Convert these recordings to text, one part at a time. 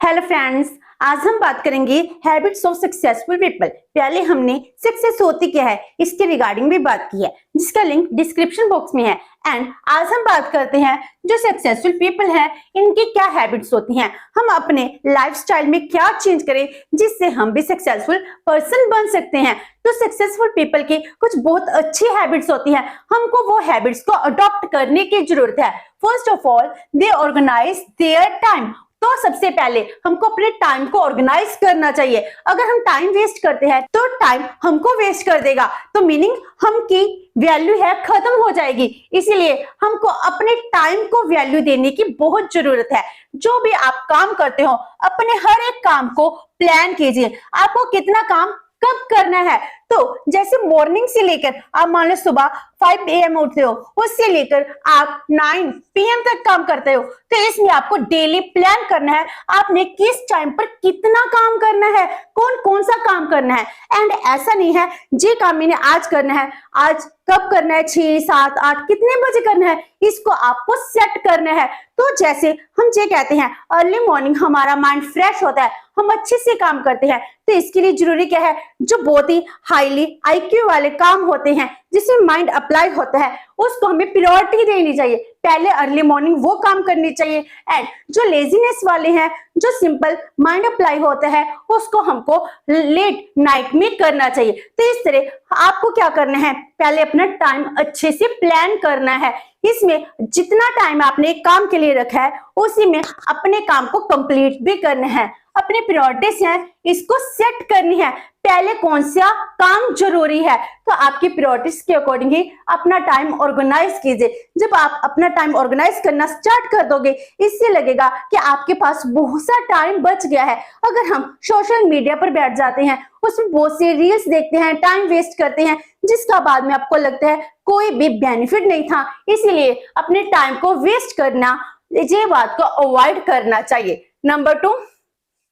Hello friends, आज हम बात करेंगे हैबिट्स ऑफ सक्सेसफुल पीपल। पहले हमने सक्सेस होती क्या है इसके रिगार्डिंग भी बात की है, जिसका लिंक डिस्क्रिप्शन बॉक्स में है। एंड आज हम बात करते हैं जो सक्सेसफुल पीपल हैं इनकी क्या हैबिट्स होती हैं, हम अपने लाइफस्टाइल में क्या चेंज करें जिससे हम भी सक्सेसफुल पर्सन बन सकते हैं। तो सक्सेसफुल पीपल की कुछ बहुत अच्छी हैबिट्स होती हैं, हमको वो हैबिट्स को अडॉप्ट करने की जरूरत है। First of all, they organise their time. तो सबसे पहले हमको अपने टाइम को ऑर्गेनाइज करना चाहिए। अगर हम टाइम वेस्ट करते हैं तो टाइम हमको वेस्ट कर देगा, तो मीनिंग हम की वैल्यू है खत्म हो जाएगी। इसीलिए हमको अपने टाइम को वैल्यू देने की बहुत जरूरत है। जो भी आप काम करते हो अपने हर एक काम को प्लान कीजिए, आपको कितना काम कब करना है। तो जैसे मॉर्निंग से लेकर आप मान लो सुबह 5 AM उठते हो, उससे लेकर आप 9 PM तक काम करते हो, तो इसमें आपको डेली प्लान करना है आपने किस टाइम पर कितना काम करना है, कौन कौन सा काम करना है। एंड ऐसा नहीं है जे काम मैंने आज करना है, आज कब करना है, 6, 7, 8 कितने बजे करना है, इसको आपको सेट करना है। तो जैसे हम ये कहते हैं अर्ली मॉर्निंग हमारा माइंड फ्रेश होता है, हम अच्छे से काम करते हैं, तो इसके लिए जरूरी क्या है, जो बहुत ही हाईली IQ वाले काम होते हैं जिसमें माइंड अप्लाई होता है उसको हमें प्रायोरिटी देनी चाहिए। पहले अर्ली मॉर्निंग वो काम करनी चाहिए। एंड जो लेजीनेस वाले हैं, जो सिंपल माइंड अप्लाई होता है, उसको हमको लेट नाइट में करना चाहिए। तो इस तरह आपको क्या करना है, पहले अपना टाइम अच्छे से प्लान करना है। इसमें जितना टाइम आपने एक काम के लिए रखा है उसी में अपने काम को कंप्लीट भी करना है। अपने प्रायोरिटीज हैं इसको सेट करनी है, पहले कौन सा काम जरूरी है, तो आपकी प्रायोरिटीज के अकॉर्डिंग ही अपना टाइम ऑर्गेनाइज कीजिए। जब आप अपना टाइम ऑर्गेनाइज करना स्टार्ट कर दोगे, इससे लगेगा कि आपके पास बहुत सा टाइम बच गया है। अगर हम सोशल मीडिया पर बैठ जाते हैं, उसमें बहुत से रील्स देखते हैं, टाइम वेस्ट करते हैं, जिसका बाद में आपको लगता है कोई भी बेनिफिट नहीं था। इसीलिए अपने टाइम को वेस्ट करना, ये बात को अवॉइड करना चाहिए। Number 2,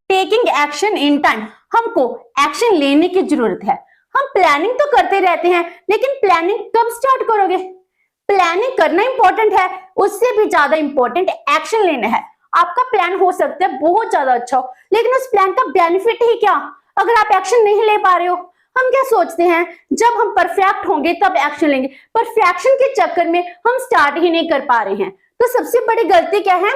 taking action in time. हमको एक्शन लेने की जरूरत है। हम प्लानिंग तो करते रहते हैं, लेकिन प्लानिंग कब स्टार्ट करोगे। प्लानिंग करना इंपॉर्टेंट है, उससे भी ज्यादा इंपॉर्टेंट एक्शन लेना है। आपका प्लान हो सकता है बहुत ज्यादा अच्छा हो, लेकिन उस प्लान का बेनिफिट ही क्या अगर आप एक्शन नहीं ले पा रहे हो। हम क्या सोचते हैं, जब हम परफेक्ट होंगे तब एक्शन लेंगे, परफेक्शन के चक्कर में हम स्टार्ट ही नहीं कर पा रहे हैं। तो सबसे बड़ी गलती क्या है,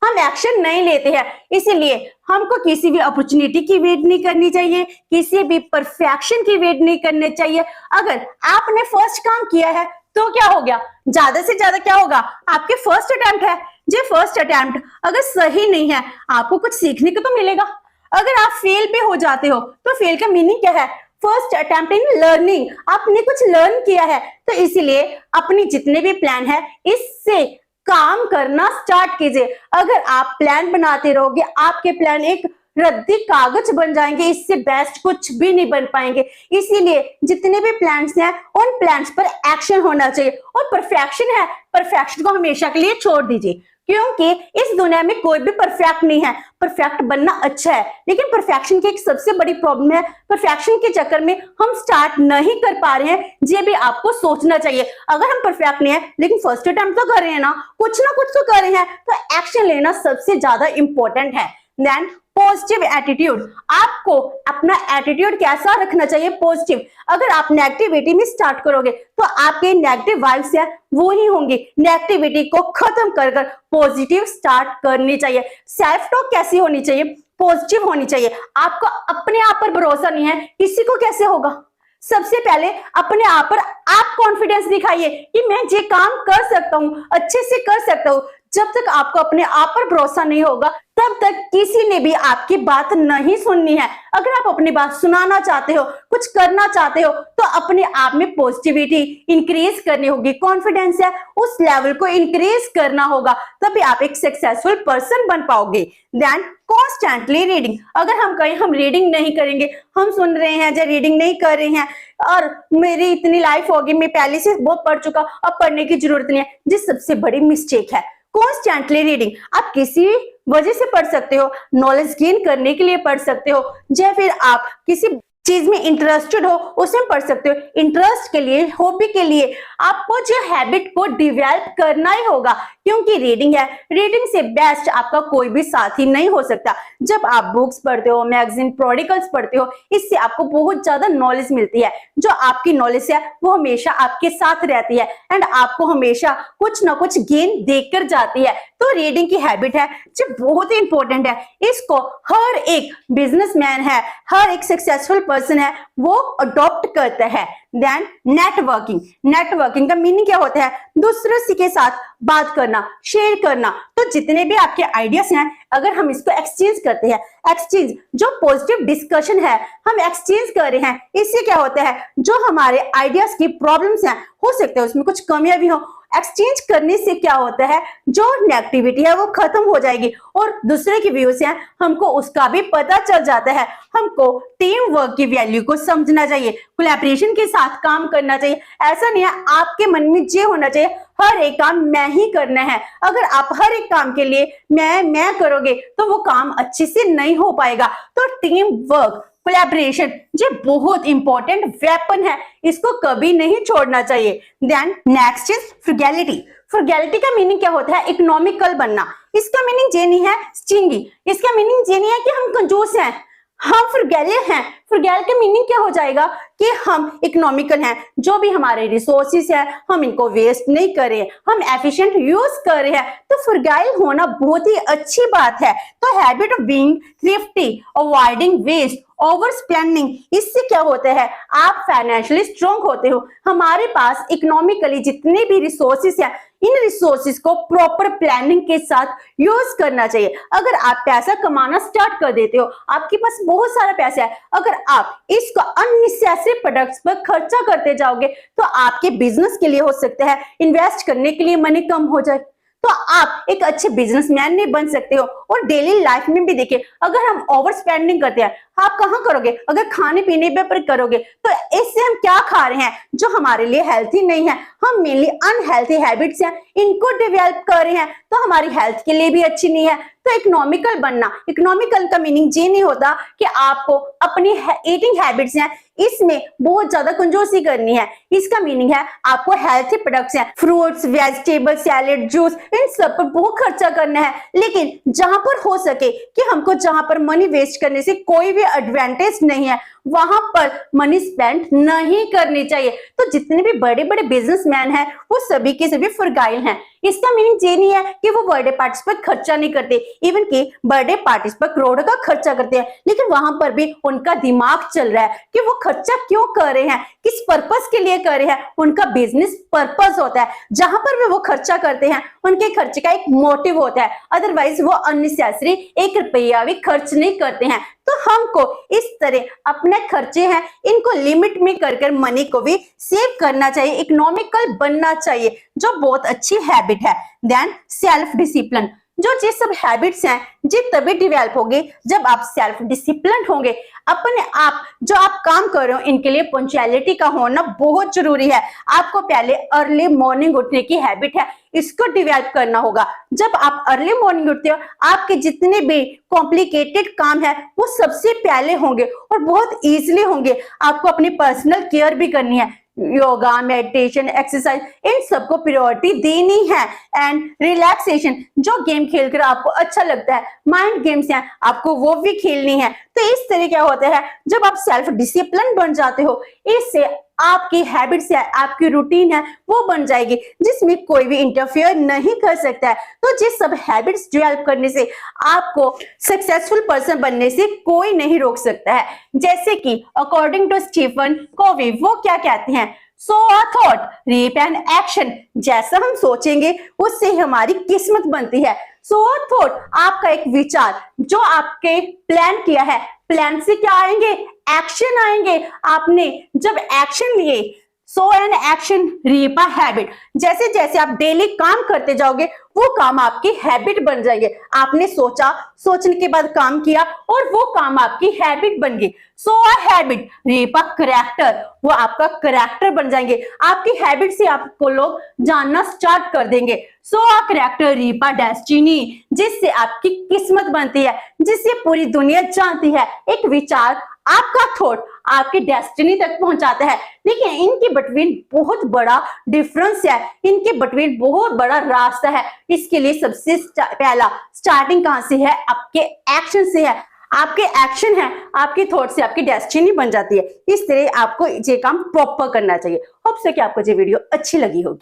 हम एक्शन नहीं लेते हैं। इसीलिए हमको किसी भी अपॉर्चुनिटी की वेट नहीं करनी चाहिए, किसी भी परफेक्शन की वेट नहीं करनी चाहिए। अगर आपने फर्स्ट काम किया है तो क्या हो गया, ज्यादा से ज्यादा क्या होगा, आपके फर्स्ट अटेम्प्ट है, जो फर्स्ट अटेम्प्ट अगर सही नहीं है आपको कुछ सीखने को तो मिलेगा। अगर आप फेल पे हो जाते हो तो फेल का मीनिंग क्या है, फर्स्ट अटेम्प्ट इन लर्निंग, आपने कुछ लर्न किया है। तो इसीलिए अपने जितने भी प्लान है इससे काम करना स्टार्ट कीजिए। अगर आप प्लान बनाते रहोगे, आपके प्लान एक रद्दी कागज बन जाएंगे, इससे बेस्ट कुछ भी नहीं बन पाएंगे। इसीलिए जितने भी प्लान्स हैं उन प्लान्स पर एक्शन होना चाहिए। और परफेक्शन है, परफेक्शन को हमेशा के लिए छोड़ दीजिए, क्योंकि इस दुनिया में कोई भी परफेक्ट नहीं है। परफेक्ट बनना अच्छा है, लेकिन परफेक्शन की एक सबसे बड़ी प्रॉब्लम है, परफेक्शन के चक्कर में हम स्टार्ट नहीं कर पा रहे हैं। ये भी आपको सोचना चाहिए। अगर हम परफेक्ट नहीं है लेकिन फर्स्ट अटेम्प्ट तो कर रहे हैं ना कुछ तो कर रहे हैं, तो एक्शन लेना सबसे ज्यादा इंपॉर्टेंट है। देन पॉजिटिव एटीट्यूड, आपको अपना एटीट्यूड कैसा रखना चाहिए, पॉजिटिव। अगर आप नेगेटिविटी में स्टार्ट करोगे तो आपके नेगेटिव वाइब्स है वो ही होंगी। नेगेटिविटी को खत्म कर पॉजिटिव स्टार्ट करनी चाहिए। सेल्फ टॉक कैसी होनी चाहिए, पॉजिटिव होनी चाहिए। आपको अपने आप पर भरोसा नहीं है, किसी को कैसे होगा। सबसे पहले अपने आप पर आप कॉन्फिडेंस दिखाइए कि मैं ये काम कर सकता हूं, अच्छे से कर सकता हूं। जब तक आपको अपने आप पर भरोसा नहीं होगा तब तक किसी ने भी आपकी बात नहीं सुननी है। अगर आप अपनी बात सुनाना चाहते हो, कुछ करना चाहते हो, तो अपने आप में पॉजिटिविटी इंक्रीज करनी होगी। कॉन्फिडेंस है उस लेवल को इंक्रीज करना होगा, तभी आप एक सक्सेसफुल पर्सन बन पाओगे। देन कॉन्स्टेंटली रीडिंग, अगर हम कहीं हम रीडिंग नहीं करेंगे, हम सुन रहे हैं जो रीडिंग नहीं कर रहे हैं और मेरी इतनी लाइफ होगी, मैं पहले से बहुत पढ़ चुका, अब पढ़ने की जरूरत नहीं है, जिस सबसे बड़ी मिस्टेक है। कॉन्स्टेंटली रीडिंग, आप किसी वजह से पढ़ सकते हो, नॉलेज गेन करने के लिए पढ़ सकते हो, या फिर आप किसी चीज में इंटरेस्टेड हो उसमें पढ़ सकते हो। इंटरेस्ट के लिए, हॉबी के लिए आपको जो हैबिट को डेवलप करना ही होगा, क्योंकि रीडिंग है, रीडिंग से बेस्ट आपका कोई भी साथी नहीं हो सकता। जब आप बुक्स पढ़ते हो, मैगजीन, प्रोडिकल्स पढ़ते हो, इससे आपको बहुत ज्यादा नॉलेज मिलती है। जो आपकी नॉलेज है वो हमेशा आपके साथ रहती है एंड आपको हमेशा कुछ ना कुछ गेन देकर जाती है। तो रीडिंग की हैबिट है जो बहुत ही इंपॉर्टेंट है। इसको हर एक बिजनेसमैन है, हर एक सक्सेसफुल पर्सन है, वो अडॉप्ट करता है। देन नेटवर्किंग, नेटवर्किंग का मीनिंग क्या होता है? दूसरों के साथ बात करना, शेयर करना। तो जितने भी आपके आइडियाज हैं, अगर हम इसको एक्सचेंज करते हैं, एक्सचेंज जो पॉजिटिव डिस्कशन है हम एक्सचेंज कर रहे हैं, इससे क्या होता है, जो हमारे आइडियाज की प्रॉब्लम्स हैं, हो सकता है उसमें कुछ कमियां भी हो, एक्सचेंज करने से क्या होता है, जो नेगेटिविटी है वो खत्म हो जाएगी और दूसरे की व्यूज हैं हमको उसका भी पता चल जाता है। हमको टीम वर्क की वैल्यू को समझना चाहिए, कोलैबोरेशन के साथ काम करना चाहिए। ऐसा नहीं है आपके मन में ये होना चाहिए हर एक काम मैं ही करना है। अगर आप हर एक काम के लिए मैं करोगे तो वो काम अच्छे से नहीं हो पाएगा। तो टीम वर्क, कोलैबोरेशन ये बहुत इंपॉर्टेंट वेपन है, इसको कभी नहीं छोड़ना चाहिए। Then next is frugality. Frugality का मीनिंग क्या होता है? इकोनॉमिकल बनना। इसका मीनिंग ये नहीं है स्टिंगी, इसका मीनिंग ये नहीं है कि हम कंजूस हैं, हम फ्रुगैल हैं। फ्रुगैल का मीनिंग क्या हो जाएगा कि हम इकोनॉमिकल हैं, जो भी हमारे रिसोर्सेस है हम इनको वेस्ट नहीं कर रहे हैं, हम एफिशिएंट यूज कर रहे हैं। तो फ्रुगैल होना बहुत ही अच्छी बात है। तो habit of being thrifty, avoiding waste, over spending, इससे क्या होता है, आप फाइनेंशियली स्ट्रॉन्ग होते हो। हमारे पास इकोनॉमिकली जितने भी रिसोर्सेस हैं, इन रिसोर्सेस को प्रॉपर प्लानिंग के साथ यूज करना चाहिए। अगर आप पैसा कमाना स्टार्ट कर देते हो, आपके पास बहुत सारा पैसा है, अगर आप इसको अननेसेसरी प्रोडक्ट्स पर खर्चा करते जाओगे तो आपके बिजनेस के लिए हो सकता है इन्वेस्ट करने के लिए मनी कम हो जाए, तो आप एक अच्छे बिजनेसमैन नहीं बन सकते हो। और डेली लाइफ में भी देखिए, अगर हम ओवर स्पेंडिंग करते हैं, आप कहाँ करोगे? अगर खाने पीने पर करोगे तो इससे हम क्या खा रहे हैं जो हमारे लिए हेल्थी नहीं है, हम मेनली अनहेल्थी हैबिट्स हैं इनको डेवलप कर रहे हैं, तो हमारी हेल्थ के लिए भी अच्छी नहीं है। तो इकोनॉमिकल बनना, इकोनॉमिकल का मीनिंग ये नहीं होता कि आपको अपनी ईटिंग हैबिट्स हैं इसमें बहुत ज्यादा कंजूसी करनी है। इसका मीनिंग है आपको हेल्थी प्रोडक्ट्स हैं, फ्रूट्स, वेजिटेबल, सैलेड, जूस, इन सब पर बहुत खर्चा करना है। लेकिन जहां पर हो सके कि हमको जहां पर मनी वेस्ट करने से कोई भी एडवांटेज नहीं है, वहां पर मनी स्पेंड नहीं करनी चाहिए। तो जितने भी बड़े बड़े बिजनेसमैन हैं वो सभी के सभी फ्रुगाइल हैं। इसका मीनिंग ये नहीं है कि वो बर्थडे पार्टीज पर खर्चा नहीं करते, इवन कि बर्थडे पार्टीज पर करोड़ों का खर्चा करते हैं, लेकिन वहां पर भी उनका दिमाग चल रहा है कि वो खर्चा क्यों कर रहे हैं, किस पर्पस के लिए कर रहे हैं, उनका बिजनेस पर्पस होता है। जहां पर भी वो खर्चा करते हैं उनके खर्चे का एक मोटिव होता है, अदरवाइज वो अननेसेसरी 1 रुपया भी खर्च नहीं करते हैं। तो हमको इस तरह अपने खर्चे हैं इनको लिमिट में कर मनी को भी सेव करना चाहिए, इकोनॉमिकल बनना चाहिए, जो बहुत अच्छी हैबिट है। देन सेल्फ डिसिप्लिन, जो ये सब हैबिट्स हैं ये तभी डेवलप होगी जब आप सेल्फ डिसिप्लिन होंगे। अपने आप जो आप काम कर रहे हो इनके लिए पंक्चुअलिटी का होना बहुत जरूरी है। आपको पहले अर्ली मॉर्निंग उठने की हैबिट है, इसको डेवलप करना होगा। जब आप अर्ली मॉर्निंग उठते हो आपके जितने भी कॉम्प्लिकेटेड काम है वो सबसे पहले होंगे और बहुत इजीली होंगे। आपको अपनी पर्सनल केयर भी करनी है, योगा, मेडिटेशन, एक्सरसाइज, इन सबको प्रायोरिटी देनी है। एंड रिलैक्सेशन, जो गेम खेलकर आपको अच्छा लगता है, माइंड गेम्स हैं, आपको वो भी खेलनी है। तो इस तरह क्या होता है, जब आप सेल्फ डिसिप्लिन बन जाते हो, इससे आपकी हैबिट्स है, आपकी रूटीन है वो बन जाएगी जिसमें कोई भी इंटरफेयर नहीं कर सकता है। तो ये सब हैबिट्स डेवलप करने से आपको सक्सेसफुल पर्सन बनने से कोई नहीं रोक सकता है। जैसे कि अकॉर्डिंग टू स्टीफन कोवी, वो क्या कहते हैं, so a thought reap an action, जैसा हम सोचेंगे उससे हमारी किस्मत बनती है। सो अ थॉट, आपका एक विचार जो आपके प्लान किया है, प्लान से क्या आएंगे, एक्शन आएंगे। आपने जब एक्शन लिए, so an action reap a habit, जैसे जैसे आप डेली काम करते जाओगे वो काम आपकी हैबिट बन जाएंगे। आपने सोचा, सोचने के बाद काम किया और वो काम आपकी हैबिट बन गई। So a habit reap a character, वो आपका कैरेक्टर बन जाएंगे। आपकी हैबिट से आपको लोग जानना स्टार्ट कर देंगे। So a character reap a destiny, जिससे आपकी किस्मत बनती है, जिससे पूरी दुनिया जानती है। एक विचार आपका थॉट आपके डेस्टिनी तक पहुंचाता है। देखिए इनके बिटवीन बहुत बड़ा डिफरेंस है, इनके बिटवीन बहुत बड़ा रास्ता है। इसके लिए सबसे पहला स्टार्टिंग कहां से है? आपके एक्शन से है। आपके एक्शन है, आपके थॉट से आपकी डेस्टिनी बन जाती है। इस तरह आपको ये काम प्रॉपर करना चाहिए। होप सो कि आपको ये वीडियो अच्छी लगी होगी।